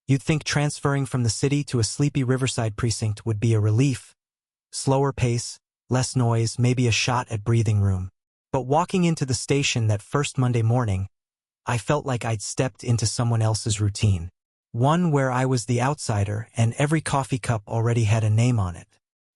You'd think transferring from the city to a sleepy riverside precinct would be a relief. Slower pace, less noise, maybe a shot at breathing room. But walking into the station that first Monday morning, I felt like I'd stepped into someone else's routine. One where I was the outsider and every coffee cup already had a name on it.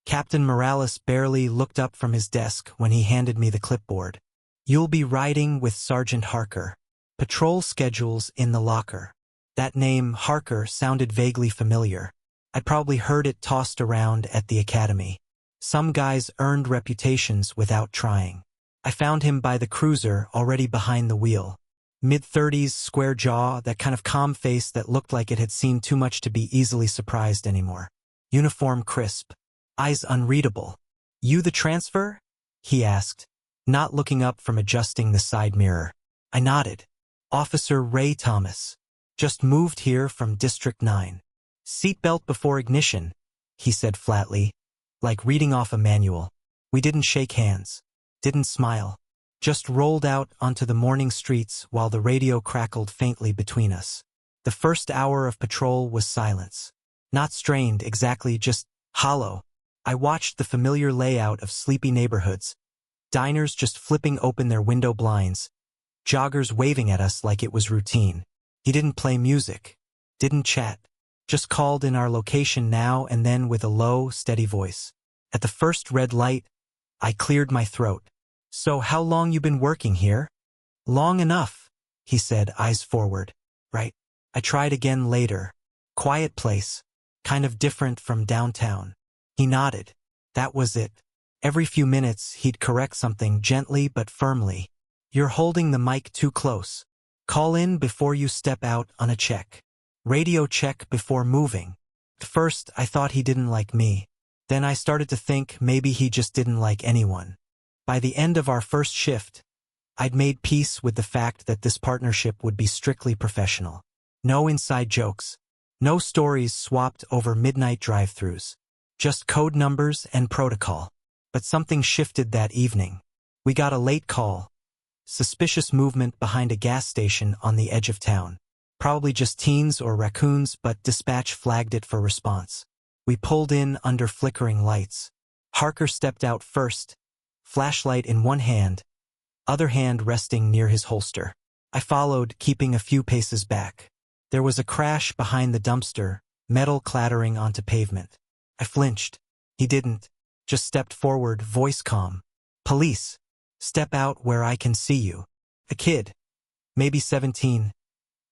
Captain Morales barely looked up from his desk when he handed me the clipboard. "You'll be riding with Sergeant Harker. Patrol schedules in the locker." That name, Harker, sounded vaguely familiar. I'd probably heard it tossed around at the academy. Some guys earned reputations without trying. I found him by the cruiser, already behind the wheel. Mid-30s, square jaw, that kind of calm face that looked like it had seen too much to be easily surprised anymore. Uniform crisp. Eyes unreadable. "You the transfer?" he asked, not looking up from adjusting the side mirror. I nodded. "Officer Ray Thomas. Just moved here from District 9. Seatbelt before ignition," he said flatly, like reading off a manual. We didn't shake hands. Didn't smile. Just rolled out onto the morning streets while the radio crackled faintly between us. The first hour of patrol was silence. Not strained exactly, just hollow. I watched the familiar layout of sleepy neighborhoods. Diners just flipping open their window blinds. Joggers waving at us like it was routine. He didn't play music. Didn't chat. Just called in our location now and then with a low, steady voice. At the first red light, I cleared my throat. "So how long you been working here?" "Long enough," he said, eyes forward. "Right." I tried again later. Quiet place. Kind of different from downtown. He nodded. That was it. Every few minutes, he'd correct something gently but firmly. "You're holding the mic too close. Call in before you step out on a check. Radio check before moving." At first, I thought he didn't like me. Then I started to think maybe he just didn't like anyone. By the end of our first shift, I'd made peace with the fact that this partnership would be strictly professional. No inside jokes. No stories swapped over midnight drive-thrus. Just code numbers and protocol. But something shifted that evening. We got a late call. Suspicious movement behind a gas station on the edge of town. Probably just teens or raccoons, but dispatch flagged it for response. We pulled in under flickering lights. Harker stepped out first, flashlight in one hand, other hand resting near his holster. I followed, keeping a few paces back. There was a crash behind the dumpster, metal clattering onto pavement. I flinched. He didn't. Just stepped forward, voice calm. "Police. Step out where I can see you." A kid, maybe 17,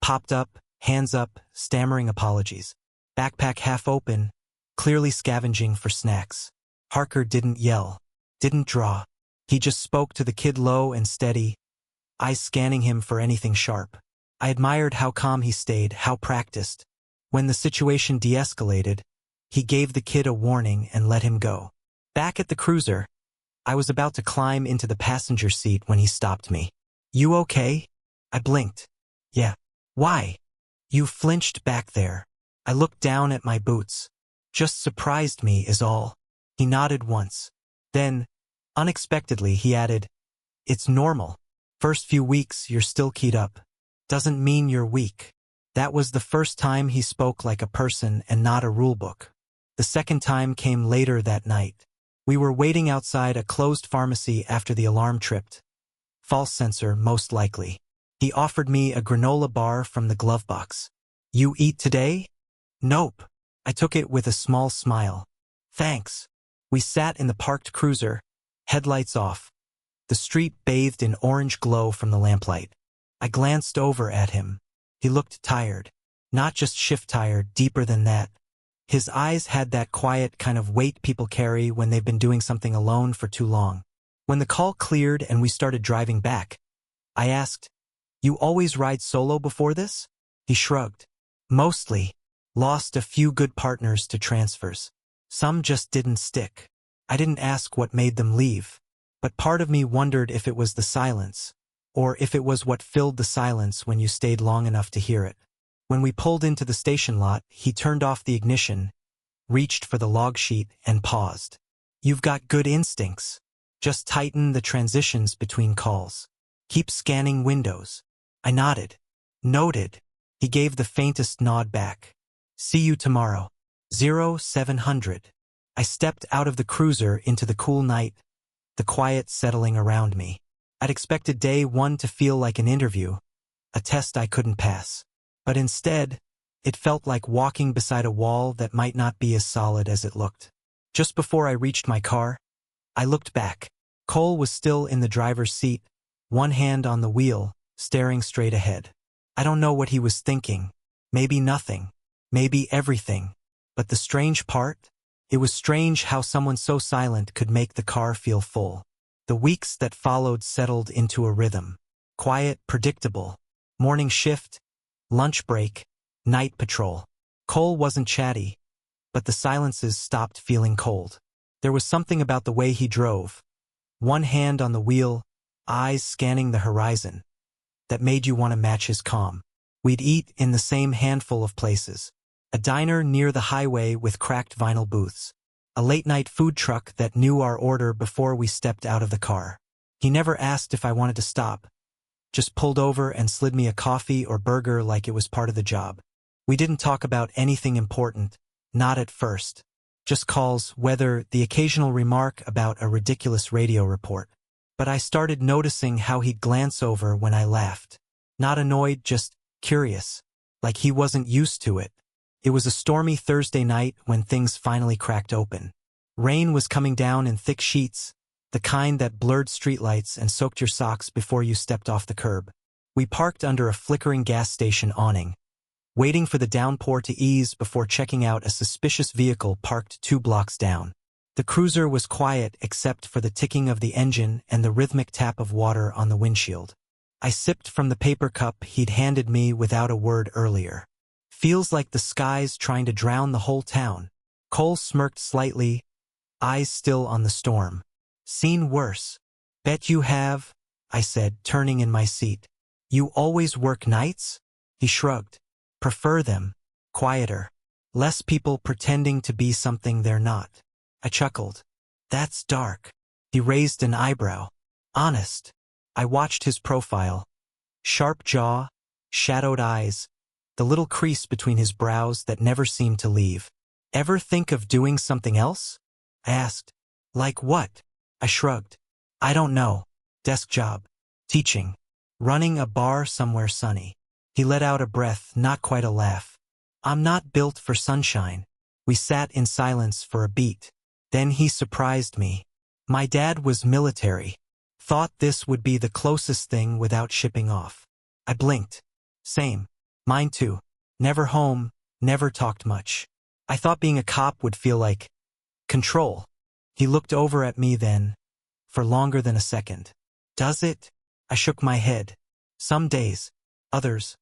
popped up, hands up, stammering apologies. Backpack half open, clearly scavenging for snacks. Harker didn't yell, didn't draw. He just spoke to the kid low and steady, eyes scanning him for anything sharp. I admired how calm he stayed, how practiced. When the situation de-escalated, he gave the kid a warning and let him go. Back at the cruiser, I was about to climb into the passenger seat when he stopped me. "You okay?" I blinked. "Yeah." "Why?" "You flinched back there." I looked down at my boots. "Just surprised me is all." He nodded once. Then, unexpectedly, he added, "It's normal. First few weeks you're still keyed up. Doesn't mean you're weak." That was the first time he spoke like a person and not a rulebook. The second time came later that night. We were waiting outside a closed pharmacy after the alarm tripped. False sensor, most likely. He offered me a granola bar from the glove box. "You eat today?" "Nope." I took it with a small smile. "Thanks." We sat in the parked cruiser, headlights off. The street bathed in orange glow from the lamplight. I glanced over at him. He looked tired. Not just shift tired, deeper than that. His eyes had that quiet kind of weight people carry when they've been doing something alone for too long. When the call cleared and we started driving back, I asked, "You always ride solo before this?" He shrugged. "Mostly. Lost a few good partners to transfers. Some just didn't stick." I didn't ask what made them leave, but part of me wondered if it was the silence, or if it was what filled the silence when you stayed long enough to hear it. When we pulled into the station lot, he turned off the ignition, reached for the log sheet, and paused. "You've got good instincts. Just tighten the transitions between calls. Keep scanning windows." I nodded. "Noted." He gave the faintest nod back. See you tomorrow. 0700. I stepped out of the cruiser into the cool night, the quiet settling around me. I'd expected day one to feel like an interview, a test I couldn't pass. But instead, it felt like walking beside a wall that might not be as solid as it looked. Just before I reached my car, I looked back. Cole was still in the driver's seat, one hand on the wheel, staring straight ahead. I don't know what he was thinking. Maybe nothing. Maybe everything. But the strange part? It was strange how someone so silent could make the car feel full. The weeks that followed settled into a rhythm. Quiet, predictable. Morning shift, lunch break, night patrol. Cole wasn't chatty, but the silences stopped feeling cold. There was something about the way he drove, one hand on the wheel, eyes scanning the horizon, that made you want to match his calm. We'd eat in the same handful of places. A diner near the highway with cracked vinyl booths. A late-night food truck that knew our order before we stepped out of the car. He never asked if I wanted to stop, just pulled over and slid me a coffee or burger like it was part of the job. We didn't talk about anything important, not at first. Just calls, weather, the occasional remark about a ridiculous radio report. But I started noticing how he'd glance over when I laughed. Not annoyed, just curious, like he wasn't used to it. It was a stormy Thursday night when things finally cracked open. Rain was coming down in thick sheets, the kind that blurred streetlights and soaked your socks before you stepped off the curb. We parked under a flickering gas station awning, waiting for the downpour to ease before checking out a suspicious vehicle parked 2 blocks down. The cruiser was quiet except for the ticking of the engine and the rhythmic tap of water on the windshield. I sipped from the paper cup he'd handed me without a word earlier. Feels like the sky's trying to drown the whole town. Cole smirked slightly, eyes still on the storm. Seen worse. Bet you have, I said, turning in my seat. You always work nights? He shrugged. Prefer them. Quieter. Less people pretending to be something they're not. I chuckled. That's dark. He raised an eyebrow. Honest. I watched his profile. Sharp jaw, shadowed eyes, the little crease between his brows that never seemed to leave. Ever think of doing something else? I asked. Like what? I shrugged. I don't know. Desk job. Teaching. Running a bar somewhere sunny. He let out a breath, not quite a laugh. I'm not built for sunshine. We sat in silence for a beat. Then he surprised me. My dad was military. Thought this would be the closest thing without shipping off. I blinked. Same. Mine too. Never home, never talked much. I thought being a cop would feel like control. He looked over at me then, for longer than a second. Does it? I shook my head. Some days. Others.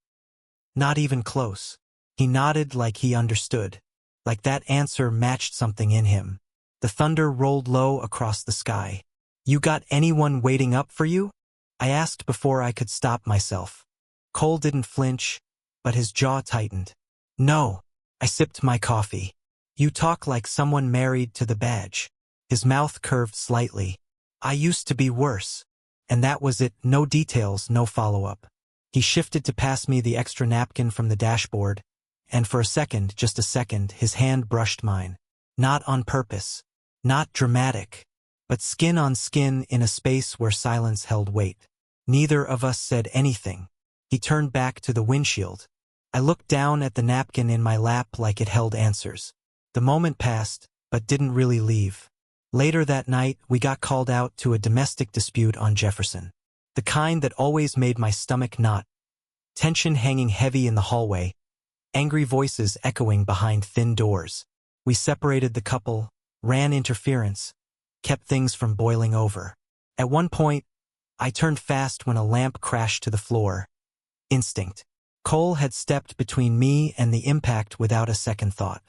Not even close. He nodded like he understood. Like that answer matched something in him. The thunder rolled low across the sky. You got anyone waiting up for you? I asked before I could stop myself. Cole didn't flinch, but his jaw tightened. No. I sipped my coffee. You talk like someone married to the badge. His mouth curved slightly. I used to be worse. And that was it, no details, no follow-up. He shifted to pass me the extra napkin from the dashboard, and for a second, just a second, his hand brushed mine. Not on purpose. Not dramatic. But skin on skin in a space where silence held weight. Neither of us said anything. He turned back to the windshield. I looked down at the napkin in my lap like it held answers. The moment passed, but didn't really leave. Later that night, we got called out to a domestic dispute on Jefferson. The kind that always made my stomach knot. Tension hanging heavy in the hallway. Angry voices echoing behind thin doors. We separated the couple, ran interference, kept things from boiling over. At one point, I turned fast when a lamp crashed to the floor. Instinct. Cole had stepped between me and the impact without a second thought.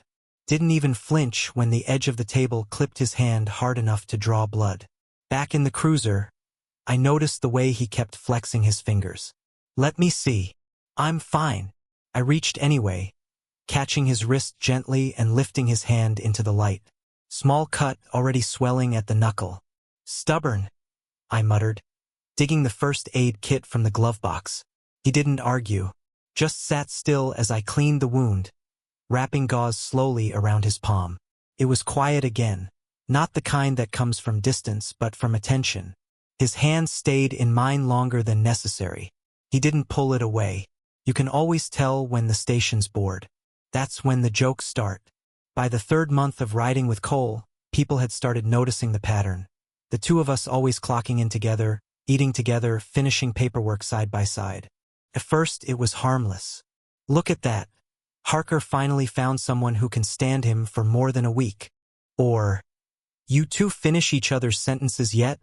Didn't even flinch when the edge of the table clipped his hand hard enough to draw blood. Back in the cruiser, I noticed the way he kept flexing his fingers. Let me see. I'm fine. I reached anyway, catching his wrist gently and lifting his hand into the light. Small cut already swelling at the knuckle. Stubborn, I muttered, digging the first aid kit from the glove box. He didn't argue, just sat still as I cleaned the wound, wrapping gauze slowly around his palm. It was quiet again, not the kind that comes from distance but from attention. His hand stayed in mine longer than necessary. He didn't pull it away. You can always tell when the station's bored. That's when the jokes start. By the third month of riding with Cole, people had started noticing the pattern. The two of us always clocking in together, eating together, finishing paperwork side by side. At first, it was harmless. Look at that. Harker finally found someone who can stand him for more than a week. Or, you two finish each other's sentences yet?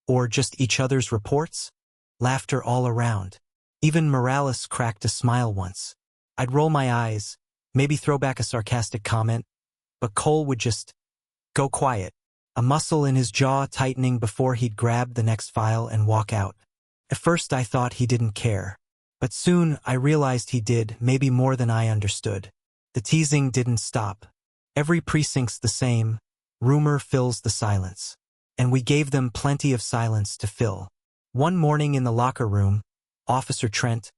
Or just each other's reports? Laughter all around. Even Morales cracked a smile once. I'd roll my eyes, maybe throw back a sarcastic comment, but Cole would just go quiet, a muscle in his jaw tightening before he'd grab the next file and walk out. At first I thought he didn't care, but soon I realized he did, maybe more than I understood. The teasing didn't stop. Every precinct's the same, rumor fills the silence. And we gave them plenty of silence to fill. One morning in the locker room, Officer Trent,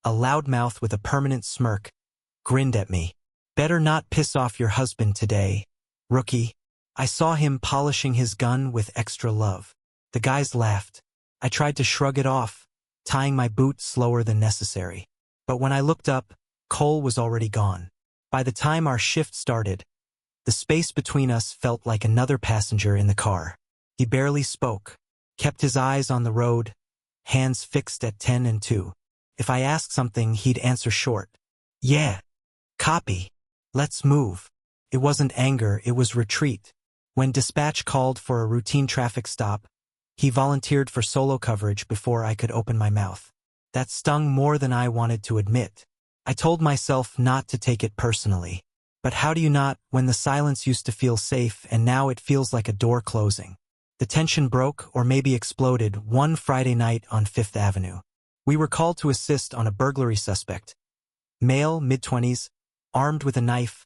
a loudmouth with a permanent smirk, grinned at me. Better not piss off your husband today, rookie. I saw him polishing his gun with extra love. The guys laughed. I tried to shrug it off, tying my boot slower than necessary. But when I looked up, Cole was already gone. By the time our shift started, the space between us felt like another passenger in the car. He barely spoke, kept his eyes on the road, hands fixed at 10 and 2. If I asked something, he'd answer short. Yeah. Copy. Let's move. It wasn't anger, it was retreat. When dispatch called for a routine traffic stop, he volunteered for solo coverage before I could open my mouth. That stung more than I wanted to admit. I told myself not to take it personally. But how do you not, when the silence used to feel safe and now it feels like a door closing? The tension broke, or maybe exploded, one Friday night on 5th Avenue. We were called to assist on a burglary suspect. Male, mid-20s, armed with a knife,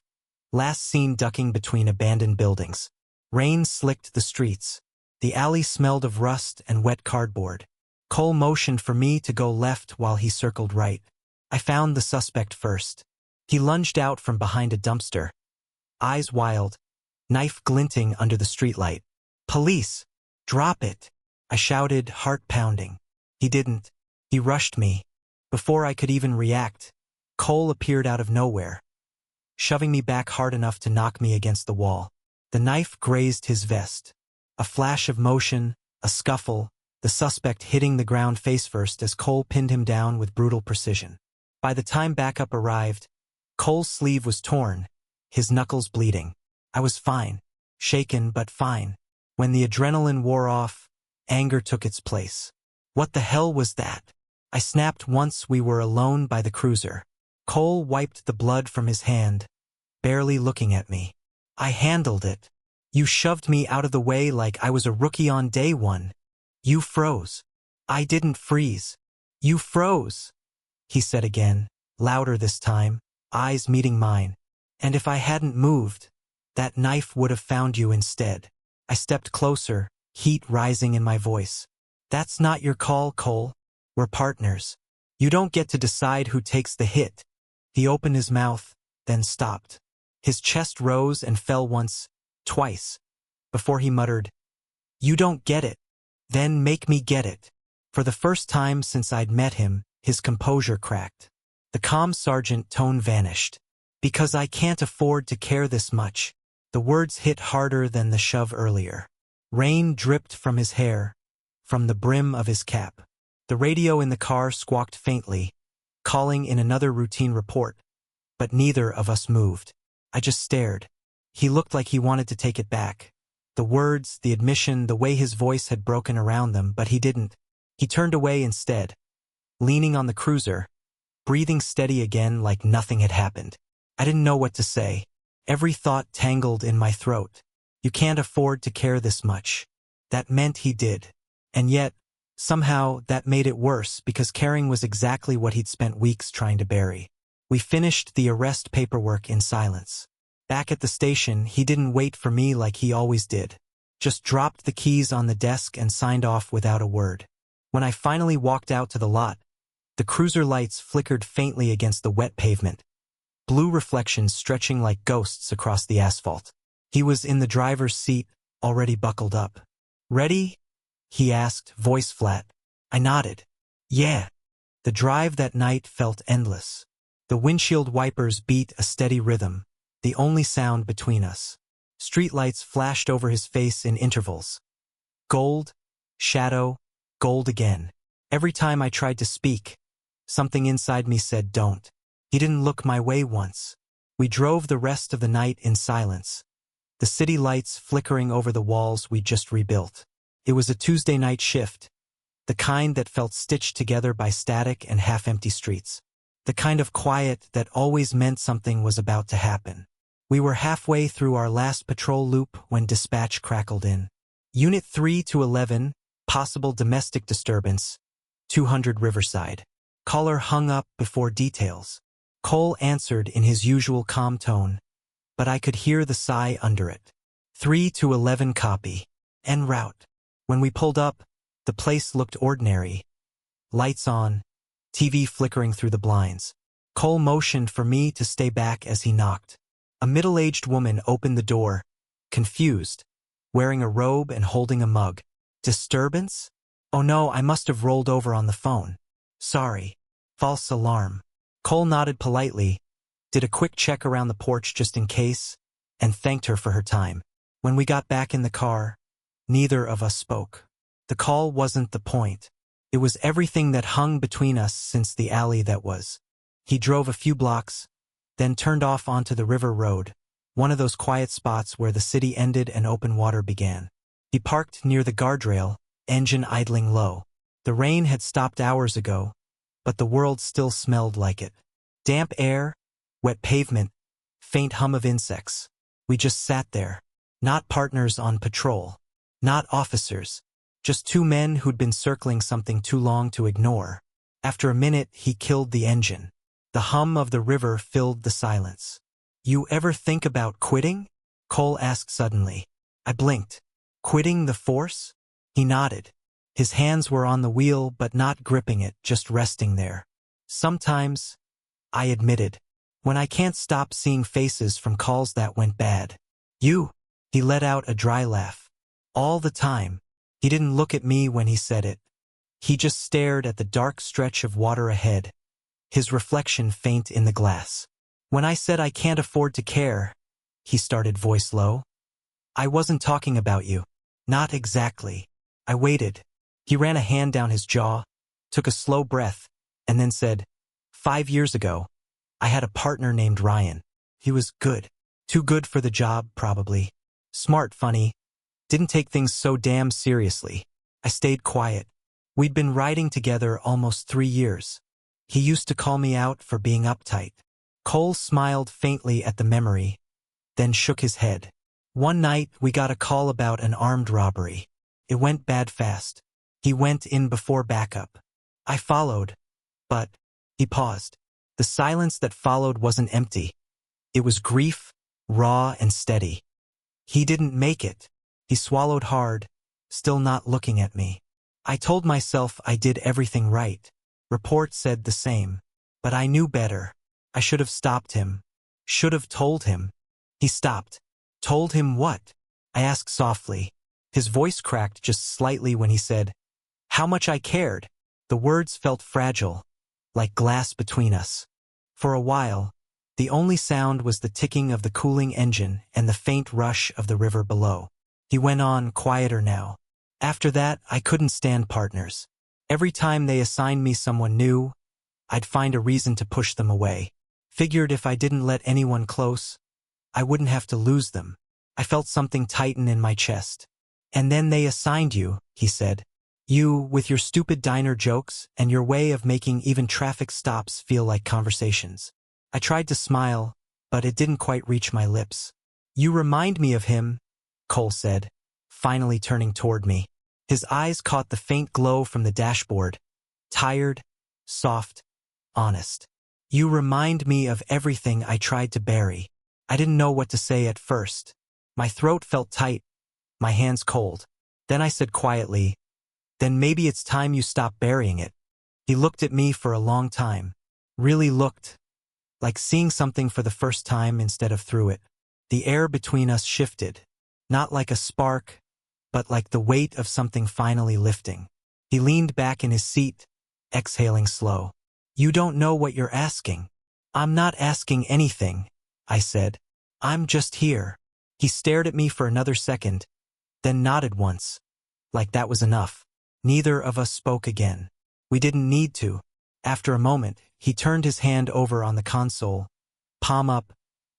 last seen ducking between abandoned buildings. Rain slicked the streets. The alley smelled of rust and wet cardboard. Cole motioned for me to go left while he circled right. I found the suspect first. He lunged out from behind a dumpster, eyes wild, knife glinting under the streetlight. Police! Drop it! I shouted, heart pounding. He didn't. He rushed me. Before I could even react, Cole appeared out of nowhere, shoving me back hard enough to knock me against the wall. The knife grazed his vest. A flash of motion, a scuffle, the suspect hitting the ground face first as Cole pinned him down with brutal precision. By the time backup arrived, Cole's sleeve was torn, his knuckles bleeding. I was fine, shaken but fine. When the adrenaline wore off, anger took its place. What the hell was that? I snapped once we were alone by the cruiser. Cole wiped the blood from his hand, barely looking at me. I handled it. You shoved me out of the way like I was a rookie on day one. You froze. I didn't freeze. You froze, he said again, louder this time, eyes meeting mine. And if I hadn't moved, that knife would have found you instead. I stepped closer, heat rising in my voice. That's not your call, Cole. We're partners. You don't get to decide who takes the hit. He opened his mouth, then stopped. His chest rose and fell once, twice, before he muttered, "You don't get it. Then make me get it." For the first time since I'd met him, his composure cracked. The calm sergeant tone vanished. Because I can't afford to care this much. The words hit harder than the shove earlier. Rain dripped from his hair, from the brim of his cap. The radio in the car squawked faintly, calling in another routine report. But neither of us moved. I just stared. He looked like he wanted to take it back. The words, the admission, the way his voice had broken around them, but he didn't. He turned away instead, leaning on the cruiser, breathing steady again like nothing had happened. I didn't know what to say. Every thought tangled in my throat. You can't afford to care this much. That meant he did. And yet, somehow, that made it worse because caring was exactly what he'd spent weeks trying to bury. We finished the arrest paperwork in silence. Back at the station, he didn't wait for me like he always did. Just dropped the keys on the desk and signed off without a word. When I finally walked out to the lot, the cruiser lights flickered faintly against the wet pavement. blue reflections stretching like ghosts across the asphalt. He was in the driver's seat, already buckled up. "Ready?" he asked, voice flat. I nodded. Yeah. The drive that night felt endless. The windshield wipers beat a steady rhythm, the only sound between us. Streetlights flashed over his face in intervals. Gold, shadow, gold again. Every time I tried to speak, something inside me said don't. He didn't look my way once. We drove the rest of the night in silence, the city lights flickering over the walls we just rebuilt. It was a Tuesday night shift, the kind that felt stitched together by static and half-empty streets. The kind of quiet that always meant something was about to happen. We were halfway through our last patrol loop when dispatch crackled in. Unit 3 to 11, possible domestic disturbance, 200 Riverside. Caller hung up before details. Cole answered in his usual calm tone, but I could hear the sigh under it. 3 to 11 copy. En route. When we pulled up, the place looked ordinary. Lights on, TV flickering through the blinds. Cole motioned for me to stay back as he knocked. A middle-aged woman opened the door, confused, wearing a robe and holding a mug. Disturbance? Oh no, I must have rolled over on the phone. Sorry. False alarm. Cole nodded politely, did a quick check around the porch just in case, and thanked her for her time. When we got back in the car, neither of us spoke. The call wasn't the point. It was everything that hung between us since the alley that was. He drove a few blocks, then turned off onto the river road, one of those quiet spots where the city ended and open water began. He parked near the guardrail, engine idling low. The rain had stopped hours ago, but the world still smelled like it. Damp air, wet pavement, faint hum of insects. We just sat there, not partners on patrol, not officers, just two men who'd been circling something too long to ignore. After a minute, he killed the engine. The hum of the river filled the silence. You ever think about quitting? Cole asked suddenly. I blinked. Quitting the force? He nodded. His hands were on the wheel but not gripping it, just resting there. Sometimes, I admitted, when I can't stop seeing faces from calls that went bad. You? He let out a dry laugh. All the time. He didn't look at me when he said it. He just stared at the dark stretch of water ahead, his reflection faint in the glass. When I said I can't afford to care, he started, voice low. I wasn't talking about you. Not exactly. I waited. He ran a hand down his jaw, took a slow breath, and then said, 5 years ago, I had a partner named Ryan. He was good. Too good for the job, probably. Smart, funny. Didn't take things so damn seriously. I stayed quiet. We'd been riding together almost 3 years. He used to call me out for being uptight. Cole smiled faintly at the memory, then shook his head. One night, we got a call about an armed robbery. It went bad fast. He went in before backup. I followed, but he paused. The silence that followed wasn't empty. It was grief, raw and steady. He didn't make it. He swallowed hard, still not looking at me. I told myself I did everything right. Report said the same. But I knew better. I should have stopped him. Should have told him. He stopped. Told him what? I asked softly. His voice cracked just slightly when he said, how much I cared. The words felt fragile, like glass between us. For a while, the only sound was the ticking of the cooling engine and the faint rush of the river below. He went on, quieter now. After that, I couldn't stand partners. Every time they assigned me someone new, I'd find a reason to push them away. Figured if I didn't let anyone close, I wouldn't have to lose them. I felt something tighten in my chest. And then they assigned you, he said. You, with your stupid diner jokes and your way of making even traffic stops feel like conversations. I tried to smile, but it didn't quite reach my lips. You remind me of him, Cole said, finally turning toward me. His eyes caught the faint glow from the dashboard. Tired, soft, honest. You remind me of everything I tried to bury. I didn't know what to say at first. My throat felt tight, my hands cold. Then I said quietly, then maybe it's time you stop burying it. He looked at me for a long time. Really looked. like seeing something for the first time instead of through it. The air between us shifted, not like a spark, but like the weight of something finally lifting. He leaned back in his seat, exhaling slow. "You don't know what you're asking." "I'm not asking anything," I said. "I'm just here." He stared at me for another second, then nodded once, like that was enough. Neither of us spoke again. We didn't need to. After a moment, he turned his hand over on the console, palm up,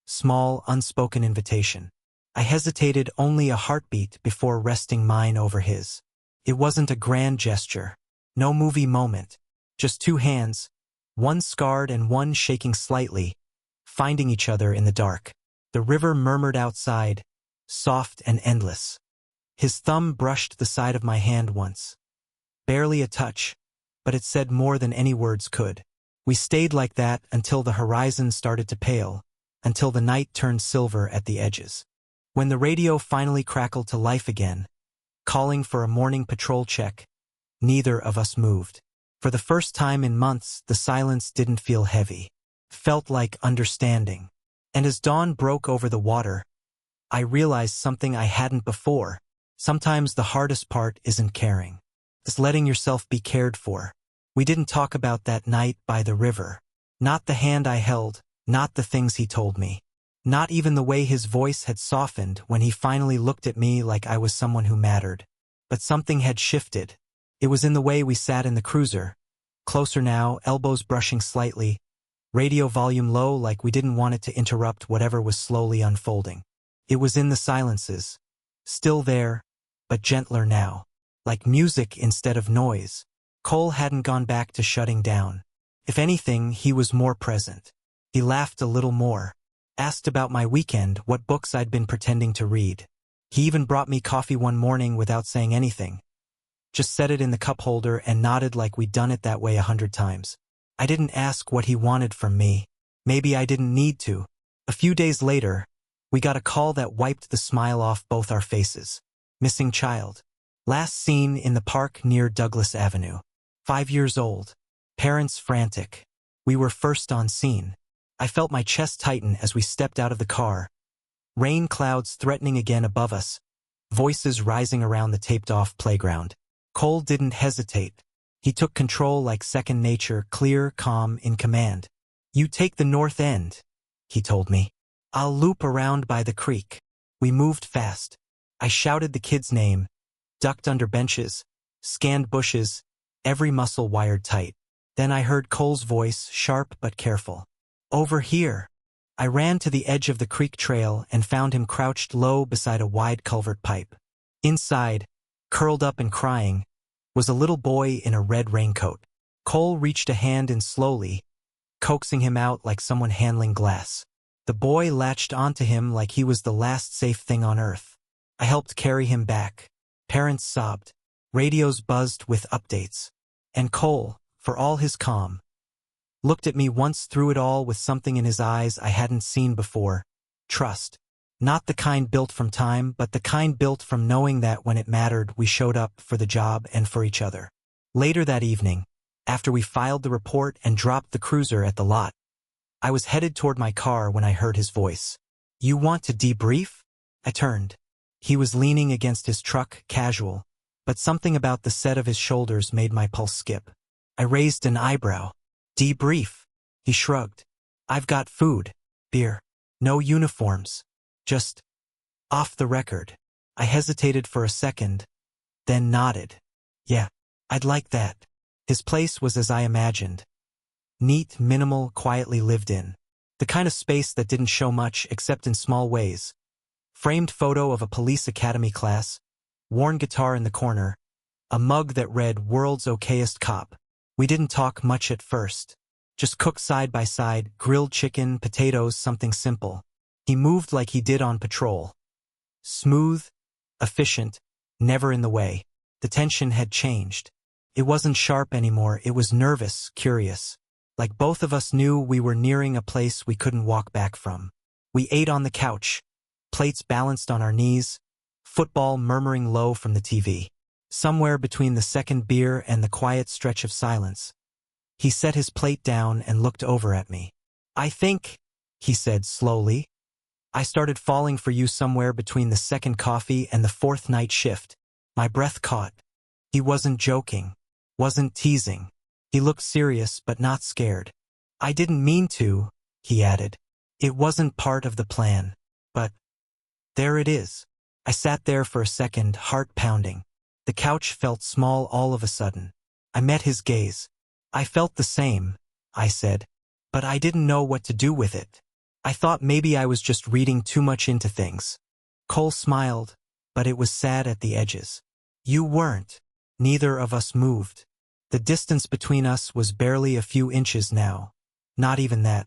small, unspoken invitation. I hesitated only a heartbeat before resting mine over his. It wasn't a grand gesture, no movie moment, just two hands, one scarred and one shaking slightly, finding each other in the dark. The river murmured outside, soft and endless. His thumb brushed the side of my hand once. Barely a touch, but it said more than any words could. We stayed like that until the horizon started to pale, until the night turned silver at the edges. When the radio finally crackled to life again, calling for a morning patrol check, neither of us moved. For the first time in months, the silence didn't feel heavy. Felt like understanding. And as dawn broke over the water, I realized something I hadn't before. Sometimes the hardest part isn't caring. It's letting yourself be cared for. We didn't talk about that night by the river. Not the hand I held, not the things he told me. Not even the way his voice had softened when he finally looked at me like I was someone who mattered. But something had shifted. It was in the way we sat in the cruiser. Closer now, elbows brushing slightly, radio volume low like we didn't want it to interrupt whatever was slowly unfolding. It was in the silences. Still there, but gentler now. Like music instead of noise. Cole hadn't gone back to shutting down. If anything, he was more present. He laughed a little more. Asked about my weekend, what books I'd been pretending to read. He even brought me coffee one morning without saying anything. Just set it in the cup holder and nodded like we'd done it that way 100 times. I didn't ask what he wanted from me. Maybe I didn't need to. A few days later, we got a call that wiped the smile off both our faces. Missing child. Last seen in the park near Douglas Avenue. 5 years old. Parents frantic. We were first on scene. I felt my chest tighten as we stepped out of the car. Rain clouds threatening again above us. Voices rising around the taped-off playground. Cole didn't hesitate. He took control like second nature, clear, calm, in command. "You take the north end," he told me. "I'll loop around by the creek." We moved fast. I shouted the kid's name, ducked under benches, scanned bushes, every muscle wired tight. Then I heard Cole's voice, sharp but careful. "Over here." I ran to the edge of the creek trail and found him crouched low beside a wide culvert pipe. Inside, curled up and crying, was a little boy in a red raincoat. Cole reached a hand in slowly, coaxing him out like someone handling glass. The boy latched onto him like he was the last safe thing on earth. I helped carry him back. Parents sobbed. Radios buzzed with updates. And Cole, for all his calm, looked at me once through it all with something in his eyes I hadn't seen before. Trust. Not the kind built from time, but the kind built from knowing that when it mattered, we showed up for the job and for each other. Later that evening, after we filed the report and dropped the cruiser at the lot, I was headed toward my car when I heard his voice. "You want to debrief?" I turned. He was leaning against his truck, casual, but something about the set of his shoulders made my pulse skip. I raised an eyebrow. "Debrief?" He shrugged. "I've got food, beer, no uniforms. Just off the record." I hesitated for a second, then nodded. "Yeah, I'd like that." His place was as I imagined. Neat, minimal, quietly lived in. The kind of space that didn't show much except in small ways. Framed photo of a police academy class, worn guitar in the corner, a mug that read "World's Okayest Cop." We didn't talk much at first. Just cooked side by side, grilled chicken, potatoes, something simple. He moved like he did on patrol. Smooth, efficient, never in the way. The tension had changed. It wasn't sharp anymore, it was nervous, curious. Like both of us knew we were nearing a place we couldn't walk back from. We ate on the couch, plates balanced on our knees, football murmuring low from the TV. Somewhere between the second beer and the quiet stretch of silence, he set his plate down and looked over at me. I think, he said slowly, I started falling for you somewhere between the second coffee and the fourth night shift. My breath caught. He wasn't joking, wasn't teasing. He looked serious but not scared. I didn't mean to, he added. It wasn't part of the plan. But there it is. I sat there for a second, heart pounding. The couch felt small all of a sudden. I met his gaze. I felt the same, I said, but I didn't know what to do with it. I thought maybe I was just reading too much into things. Cole smiled, but it was sad at the edges. You weren't. Neither of us moved. The distance between us was barely a few inches now. Not even that.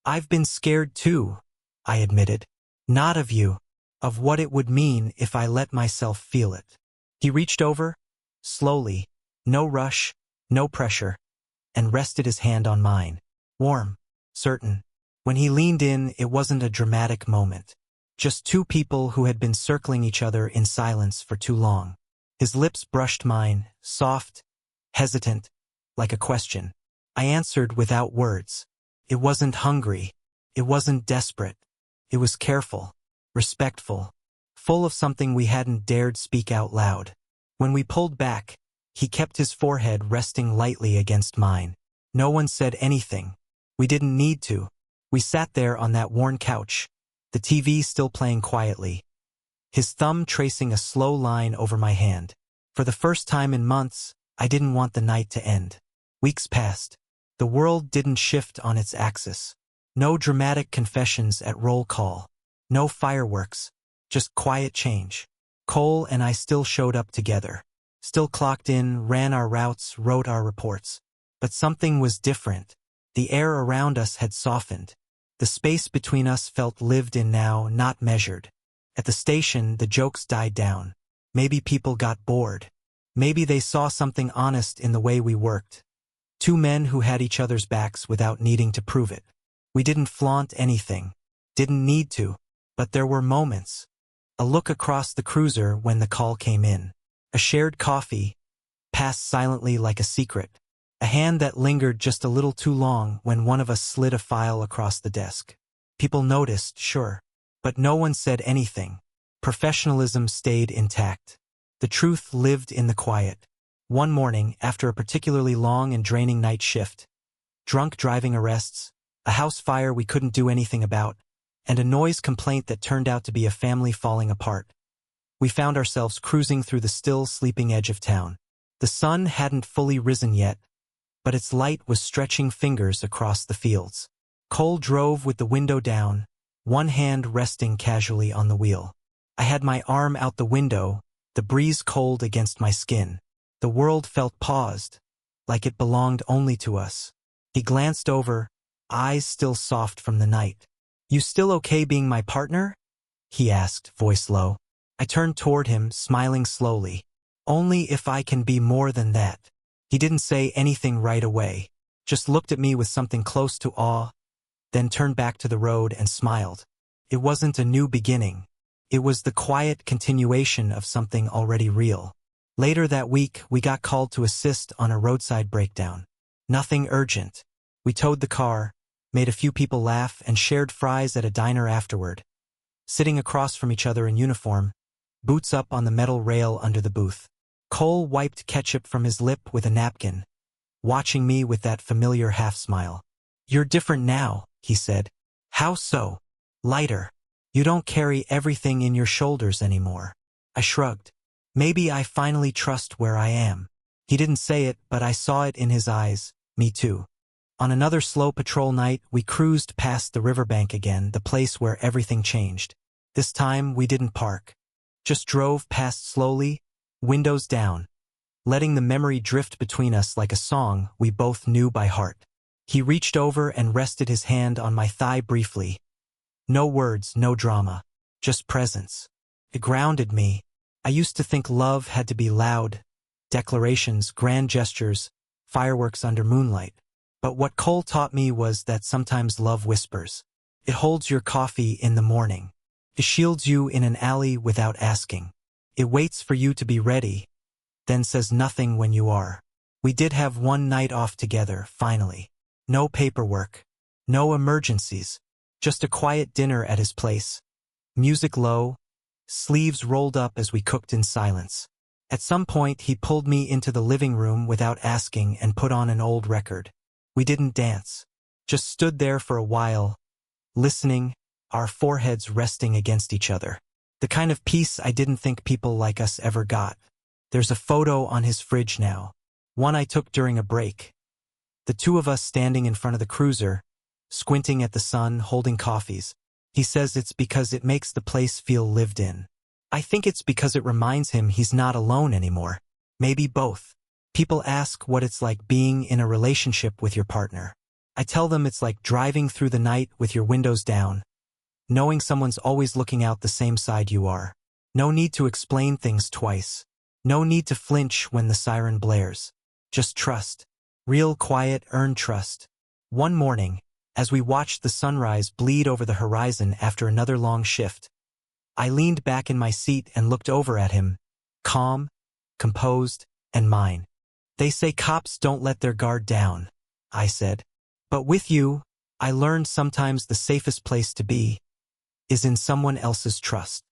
I've been scared too, I admitted. Not of you. Of what it would mean if I let myself feel it. He reached over, slowly, no rush, no pressure, and rested his hand on mine. Warm, certain. When he leaned in, it wasn't a dramatic moment. Just two people who had been circling each other in silence for too long. His lips brushed mine, soft, hesitant, like a question. I answered without words. It wasn't hungry. It wasn't desperate. It was careful, respectful, full of something we hadn't dared speak out loud. When we pulled back, he kept his forehead resting lightly against mine. No one said anything. We didn't need to. We sat there on that worn couch, the TV still playing quietly, his thumb tracing a slow line over my hand. For the first time in months, I didn't want the night to end. Weeks passed. The world didn't shift on its axis. No dramatic confessions at roll call. No fireworks. Just quiet change. Cole and I still showed up together. Still clocked in, ran our routes, wrote our reports. But something was different. The air around us had softened. The space between us felt lived in now, not measured. At the station, the jokes died down. Maybe people got bored. Maybe they saw something honest in the way we worked. Two men who had each other's backs without needing to prove it. We didn't flaunt anything. Didn't need to. But there were moments. A look across the cruiser when the call came in. A shared coffee, passed silently like a secret. A hand that lingered just a little too long when one of us slid a file across the desk. People noticed, sure. But no one said anything. Professionalism stayed intact. The truth lived in the quiet. One morning, after a particularly long and draining night shift, drunk driving arrests, a house fire we couldn't do anything about, and a noise complaint that turned out to be a family falling apart, we found ourselves cruising through the still sleeping edge of town. The sun hadn't fully risen yet, but its light was stretching fingers across the fields. Cole drove with the window down, one hand resting casually on the wheel. I had my arm out the window, the breeze cold against my skin. The world felt paused, like it belonged only to us. He glanced over, eyes still soft from the night. You still okay being my partner? He asked, voice low. I turned toward him, smiling slowly. Only if I can be more than that. He didn't say anything right away, just looked at me with something close to awe, then turned back to the road and smiled. It wasn't a new beginning. It was the quiet continuation of something already real. Later that week, we got called to assist on a roadside breakdown. Nothing urgent. We towed the car, made a few people laugh, and shared fries at a diner afterward. Sitting across from each other in uniform, boots up on the metal rail under the booth. Cole wiped ketchup from his lip with a napkin, watching me with that familiar half-smile. You're different now, he said. How so? Lighter. You don't carry everything in your shoulders anymore. I shrugged. Maybe I finally trust where I am. He didn't say it, but I saw it in his eyes. Me too. On another slow patrol night, we cruised past the riverbank again, the place where everything changed. This time, we didn't park. Just drove past slowly, windows down, letting the memory drift between us like a song we both knew by heart. He reached over and rested his hand on my thigh briefly. No words, no drama, just presence. It grounded me. I used to think love had to be loud, declarations, grand gestures, fireworks under moonlight. But what Cole taught me was that sometimes love whispers. It holds your coffee in the morning. It shields you in an alley without asking. It waits for you to be ready, then says nothing when you are. We did have one night off together, finally. No paperwork, No emergencies. Just a quiet dinner at his place. Music low, sleeves rolled up as we cooked in silence. At some point, he pulled me into the living room without asking and put on an old record. We didn't dance. Just stood there for a while, listening, our foreheads resting against each other. The kind of peace I didn't think people like us ever got. There's a photo on his fridge now. One I took during a break. The two of us standing in front of the cruiser, squinting at the sun, holding coffees. He says it's because it makes the place feel lived in. I think it's because it reminds him he's not alone anymore. Maybe both. People ask what it's like being in a relationship with your partner. I tell them it's like driving through the night with your windows down, knowing someone's always looking out the same side you are. No need to explain things twice. No need to flinch when the siren blares. Just trust. Real quiet, earned trust. One morning, as we watched the sunrise bleed over the horizon after another long shift, I leaned back in my seat and looked over at him, calm, composed, and mine. They say cops don't let their guard down, I said. But with you, I learned sometimes the safest place to be is in someone else's trust.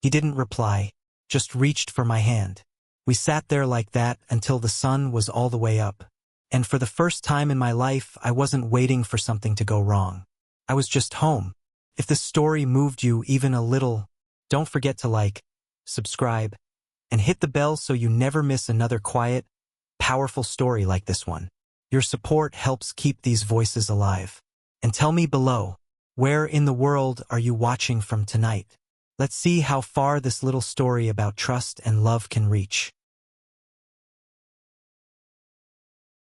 He didn't reply, just reached for my hand. We sat there like that until the sun was all the way up. And for the first time in my life, I wasn't waiting for something to go wrong. I was just home. If this story moved you even a little, don't forget to like, subscribe, and hit the bell so you never miss another quiet, powerful story like this one. Your support helps keep these voices alive. And tell me below, where in the world are you watching from tonight? Let's see how far this little story about trust and love can reach.